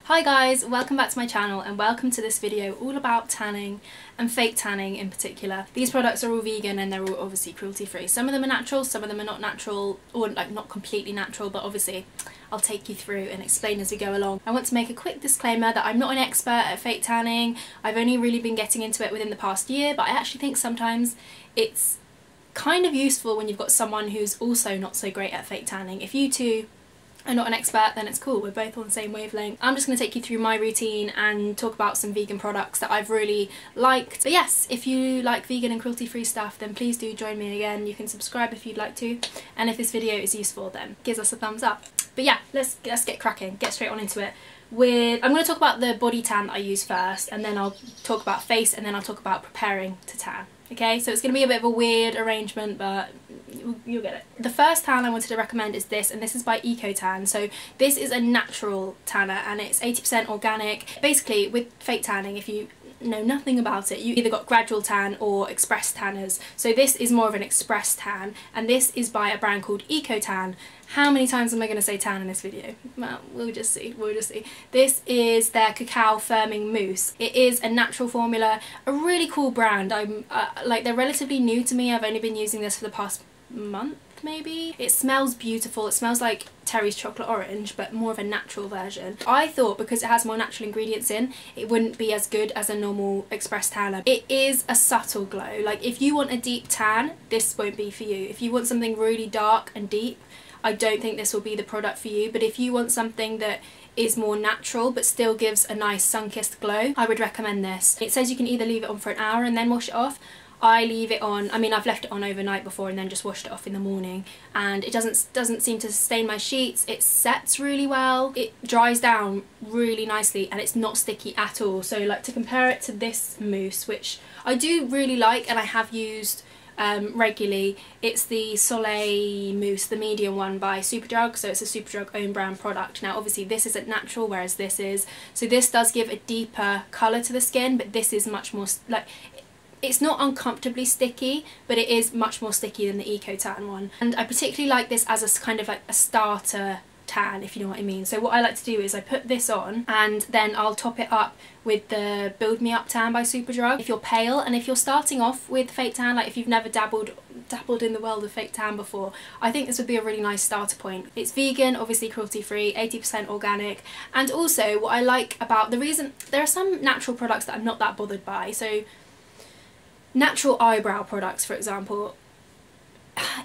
Hi guys, welcome back to my channel and welcome to this video all about tanning and fake tanning in particular. These products are all vegan and they're all obviously cruelty free. Some of them are natural, some of them are not natural, or like not completely natural, but obviously I'll take you through and explain as we go along. I want to make a quick disclaimer that I'm not an expert at fake tanning. I've only really been getting into it within the past year, but I actually think sometimes it's kind of useful when you've got someone who's also not so great at fake tanning. If you two are not an expert, then it's cool, we're both on the same wavelength. I'm just going to take you through my routine and talk about some vegan products that I've really liked. But yes, if you like vegan and cruelty free stuff, then please do join me again. You can subscribe if you'd like to, and if this video is useful then give us a thumbs up. But yeah, let's get cracking, get straight on into it. I'm going to talk about the body tan that I use first, and then I'll talk about face, and then I'll talk about preparing to tan. Okay, so it's going to be a bit of a weird arrangement, but you'll get it. The first tan I wanted to recommend is this, and this is by Tan. So this is a natural tanner and it's 80% organic. Basically, with fake tanning, if you know nothing about it, you either got Gradual Tan or Express tanners. So this is more of an express tan, and this is by a brand called Tan. How many times am I going to say tan in this video? Well, we'll just see, This is their cacao firming mousse. It is a natural formula, a really cool brand. Like, they're relatively new to me. I've only been using this for the past month maybe. It smells beautiful. It smells like Terry's chocolate orange, but more of a natural version. I thought because it has more natural ingredients in, it wouldn't be as good as a normal express tanner. It is a subtle glow. Like, if you want a deep tan, this won't be for you. If you want something really dark and deep, I don't think this will be the product for you. But if you want something that is more natural but still gives a nice sun-kissed glow, I would recommend this. It says you can either leave it on for an hour and then wash it off. I leave it on, I've left it on overnight before and then just washed it off in the morning, and it doesn't seem to stain my sheets. It sets really well, it dries down really nicely, and it's not sticky at all. So, like, to compare it to this mousse, which I do really like and I have used regularly, it's the Soleil mousse, the medium one by Superdrug. So it's a Superdrug own brand product. Now obviously this isn't natural, whereas this is. So this does give a deeper colour to the skin, but this is much more, like, it's not uncomfortably sticky, but it is much more sticky than the Tan one. And I particularly like this as a kind of like a starter tan, if you know what I mean. So what I like to do is I put this on and then I'll top it up with the Build Me Up Tan by Superdrug. If you're pale and if you're starting off with fake tan, like if you've never dabbled in the world of fake tan before, I think this would be a really nice starter point. It's vegan, obviously cruelty free, 80% organic, and also what I like about there are some natural products that I'm not that bothered by. So natural eyebrow products, for example,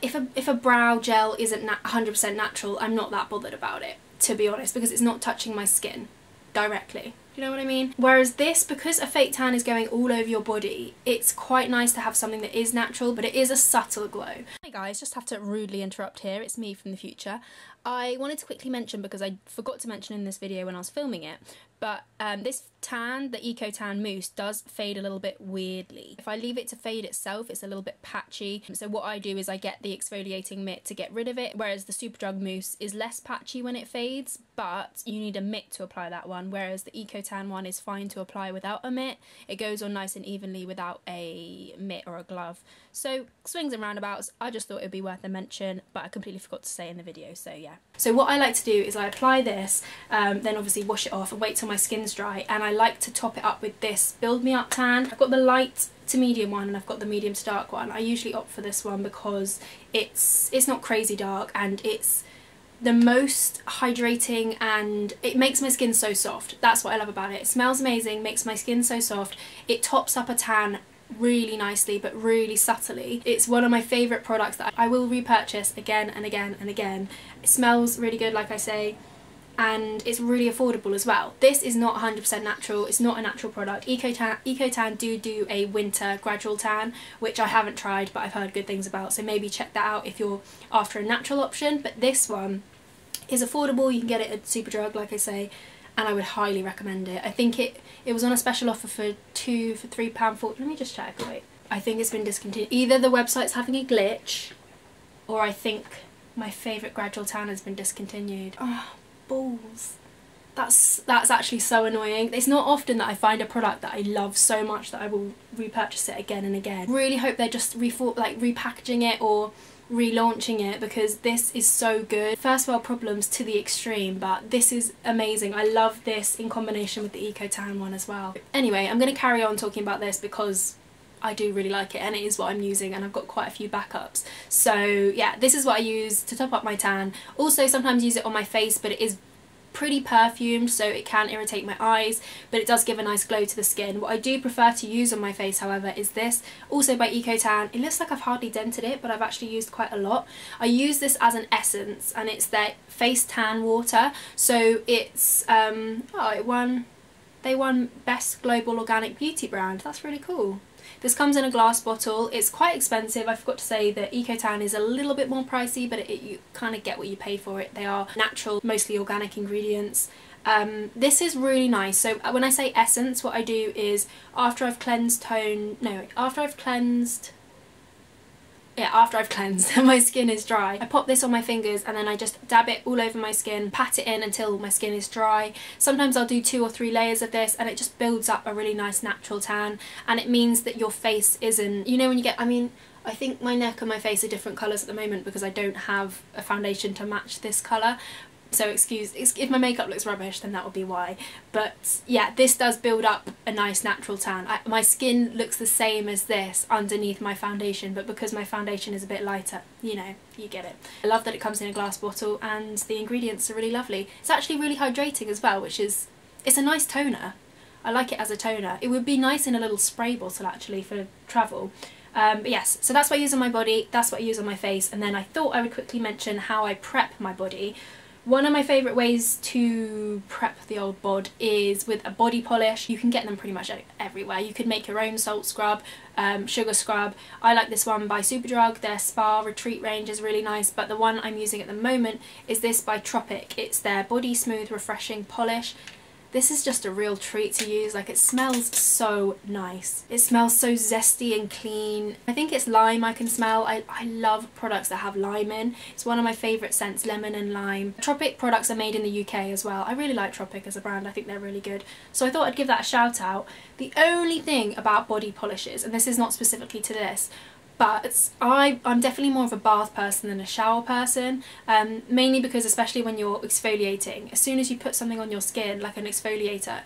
if a brow gel isn't 100% natural, I'm not that bothered about it, to be honest, because it's not touching my skin directly. Do you know what I mean? Whereas this, because a fake tan is going all over your body, it's quite nice to have something that is natural, but it is a subtle glow. Hey guys, just have to rudely interrupt here, it's me from the future. I wanted to quickly mention, because I forgot to mention in this video when I was filming it, but this tan, the Tan mousse, does fade a little bit weirdly. If I leave it to fade itself, it's a little bit patchy. So what I do is I get the exfoliating mitt to get rid of it, whereas the Superdrug mousse is less patchy when it fades, but you need a mitt to apply that one, whereas the Tan one is fine to apply without a mitt. It goes on nice and evenly without a mitt or a glove. So swings and roundabouts, I just thought it would be worth a mention, but I completely forgot to say in the video, so yeah. So what I like to do is I apply this, then obviously wash it off and wait till my skin's dry, and I like to top it up with this Build Me Up Tan. I've got the light to medium one and I've got the medium to dark one. I usually opt for this one because it's not crazy dark and it's the most hydrating and it makes my skin so soft. That's what I love about it. It smells amazing, makes my skin so soft. It tops up a tan really nicely but really subtly. It's one of my favourite products that I will repurchase again and again and again. It smells really good, like I say, and it's really affordable as well. This is not 100% natural, it's not a natural product. Tan do a winter Gradual Tan, which I haven't tried but I've heard good things about, so maybe check that out if you're after a natural option. But this one is affordable, you can get it at Superdrug, like I say, and I would highly recommend it. I think it was on a special offer for £3.40. Let me just check, wait. I think it's been discontinued. Either the website's having a glitch, or I think my favourite Gradual Tan has been discontinued. Oh, balls. That's actually so annoying. It's not often that I find a product that I love so much that I will repurchase it again and again. Really hope they're just repackaging it or relaunching it because this is so good. First world problems to the extreme, but this is amazing. I love this in combination with the Eco Tan one as well. Anyway, I'm going to carry on talking about this because I do really like it and it is what I'm using, and I've got quite a few backups. So yeah, this is what I use to top up my tan. Also sometimes use it on my face, but it is pretty perfumed, so it can irritate my eyes, but it does give a nice glow to the skin. What I do prefer to use on my face, however, is this, also by Eco Tan. It looks like I've hardly dented it, but I've actually used quite a lot. I use this as an essence, and it's their face tan water. So it's they won Best Global Organic Beauty Brand. That's really cool. This comes in a glass bottle. It's quite expensive. I forgot to say that Eco Tan is a little bit more pricey, but you kind of get what you pay for it. They are natural, mostly organic ingredients. This is really nice. So when I say essence, what I do is after I've cleansed and my skin is dry, I pop this on my fingers and then I just dab it all over my skin, pat it in until my skin is dry. Sometimes I'll do 2 or 3 layers of this, and it just builds up a really nice natural tan, and it means that your face isn't, you know, when you get, I think my neck and my face are different colours at the moment because I don't have a foundation to match this colour. So if my makeup looks rubbish, then that would be why. But yeah, this does build up a nice natural tan. My skin looks the same as this underneath my foundation, but because my foundation is a bit lighter, you know, you get it. I love that it comes in a glass bottle and the ingredients are really lovely. It's actually really hydrating as well, it's a nice toner. I like it as a toner. It would be nice in a little spray bottle actually for travel. But yes, so that's what I use on my body, that's what I use on my face, and then I thought I would quickly mention how I prep my body. One of my favourite ways to prep the old bod is with a body polish. You can get them pretty much everywhere. You could make your own salt scrub, sugar scrub. I like this one by Superdrug. Their Spa Retreat range is really nice, but the one I'm using at the moment is this by Tropic. It's their Body Smooth Refreshing Polish. This is just a real treat to use. Like, it smells so nice. It smells so zesty and clean. I think it's lime I can smell. I love products that have lime in. It's one of my favourite scents, lemon and lime. Tropic products are made in the UK as well. I really like Tropic as a brand. I think they're really good. So I thought I'd give that a shout out. The only thing about body polishes, and this is not specifically to this, but I'm definitely more of a bath person than a shower person, mainly because especially when you're exfoliating, as soon as you put something on your skin like an exfoliator,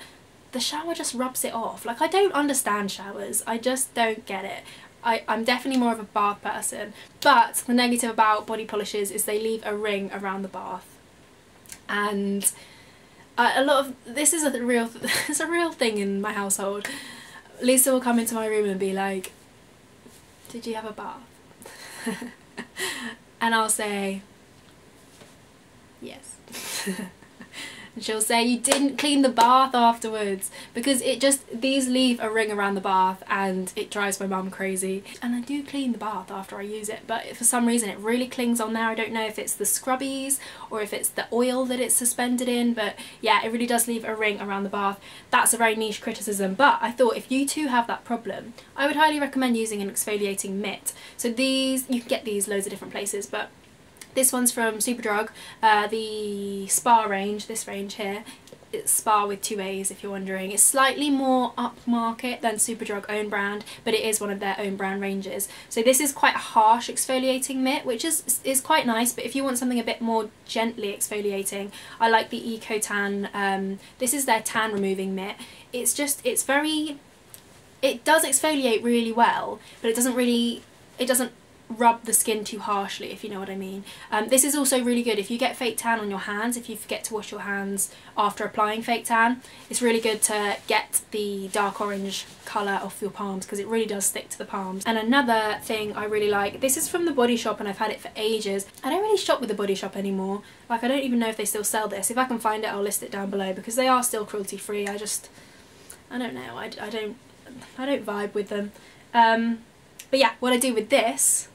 the shower just rubs it off. Like, I don't understand showers, I just don't get it. I'm definitely more of a bath person, but the negative about body polishes is they leave a ring around the bath, and a lot of this is it's a real thing in my household. Lisa will come into my room and be like, "Did you have a bath?" And I'll say, "Yes." And she'll say, "You didn't clean the bath afterwards," because these leave a ring around the bath and it drives my mum crazy. And I do clean the bath after I use it, but for some reason it really clings on there. I don't know if it's the scrubbies or if it's the oil that it's suspended in, but yeah, it really does leave a ring around the bath. That's a very niche criticism, but I thought if you too have that problem, I would highly recommend using an exfoliating mitt. So these, you can get these loads of different places, but this one's from Superdrug, the Spa range, this range here. It's Spa with 2 A's if you're wondering. It's slightly more upmarket than Superdrug own brand, but it is one of their own brand ranges. So this is quite a harsh exfoliating mitt, which is quite nice, but if you want something a bit more gently exfoliating, I like the Eco Tan. This is their tan removing mitt. It does exfoliate really well, but it doesn't rub the skin too harshly, if you know what I mean. This is also really good if you get fake tan on your hands, if you forget to wash your hands after applying fake tan. It's really good to get the dark orange colour off your palms because it really does stick to the palms. And another thing I really like, this is from the Body Shop and I've had it for ages. I don't really shop with the Body Shop anymore. Like, I don't even know if they still sell this. If I can find it, I'll list it down below because they are still cruelty free. I don't know, I don't vibe with them. But yeah, what I do with this,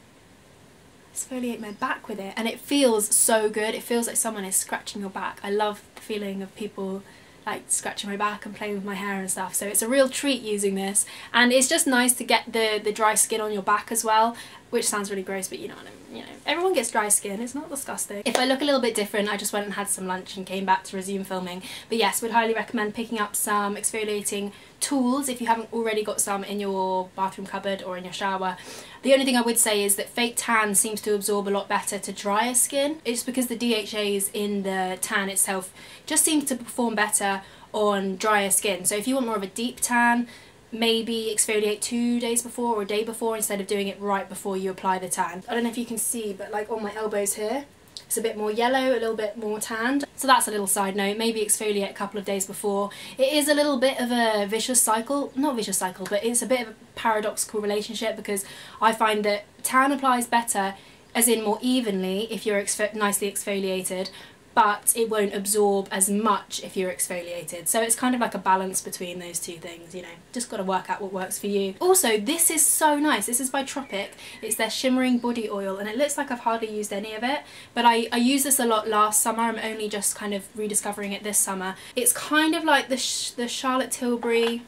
exfoliate my back with it, and it feels so good. It feels like someone is scratching your back. I love the feeling of people like scratching my back and playing with my hair and stuff, so it's a real treat using this, and it's just nice to get the dry skin on your back as well. which sounds really gross, but you know what I mean, you know, everyone gets dry skin, it's not disgusting. If I look a little bit different, I just went and had some lunch and came back to resume filming. But yes, would highly recommend picking up some exfoliating tools if you haven't already got some in your bathroom cupboard or in your shower. The only thing I would say is that fake tan seems to absorb a lot better to drier skin. It's because the DHAs in the tan itself just seem to perform better on drier skin. So if you want more of a deep tan, maybe exfoliate 2 days before or a day before instead of doing it right before you apply the tan. I don't know if you can see, but like on my elbows here, it's a bit more yellow, a little bit more tanned. So that's a little side note, maybe exfoliate a couple of days before. It is a little bit of a vicious cycle, not vicious cycle, but it's a bit of a paradoxical relationship, because I find that tan applies better, as in more evenly, if you're nicely exfoliated, but it won't absorb as much if you're exfoliated. So it's kind of like a balance between those two things, you know. Just got to work out what works for you. Also, this is so nice. This is by Tropic. It's their shimmering body oil, and it looks like I've hardly used any of it, but I used this a lot last summer. I'm only just kind of rediscovering it this summer. It's kind of like the Charlotte Tilbury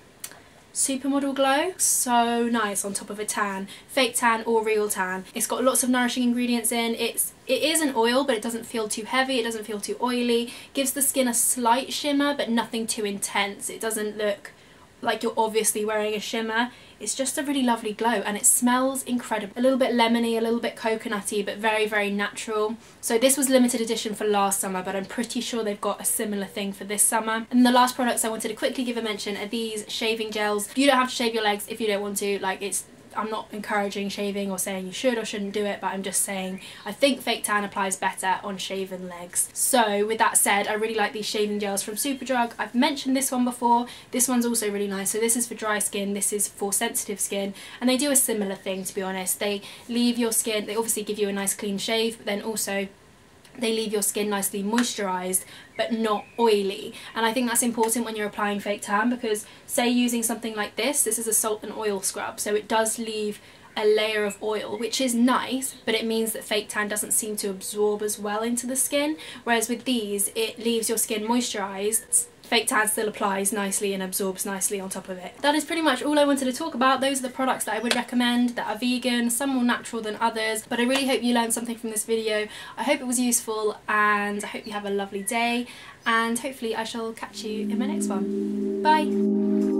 Supermodel Glow. So nice on top of a tan, fake tan or real tan. It's got lots of nourishing ingredients in. It is an oil, but it doesn't feel too heavy, it doesn't feel too oily. Gives the skin a slight shimmer, but nothing too intense. It doesn't look like you're obviously wearing a shimmer. It's just a really lovely glow, and it smells incredible. A little bit lemony, a little bit coconutty, but very, very natural. So this was limited edition for last summer, but I'm pretty sure they've got a similar thing for this summer. And the last products I wanted to quickly give a mention are these shaving gels. You don't have to shave your legs if you don't want to. Like, I'm not encouraging shaving or saying you should or shouldn't do it, but I'm just saying I think fake tan applies better on shaven legs. So with that said, I really like these shaving gels from Superdrug. I've mentioned this one before. This one's also really nice. So this is for dry skin, this is for sensitive skin, and they do a similar thing, to be honest. They leave your skin, they obviously give you a nice clean shave, but then also they leave your skin nicely moisturised but not oily. And I think that's important when you're applying fake tan, because say using something like this is a salt and oil scrub, so it does leave a layer of oil, which is nice, but it means that fake tan doesn't seem to absorb as well into the skin, whereas with these it leaves your skin moisturised. Fake tan still applies nicely and absorbs nicely on top of it. That is pretty much all I wanted to talk about. Those are the products that I would recommend that are vegan, some more natural than others, but I really hope you learned something from this video. I hope it was useful, and I hope you have a lovely day, and hopefully I shall catch you in my next one. Bye!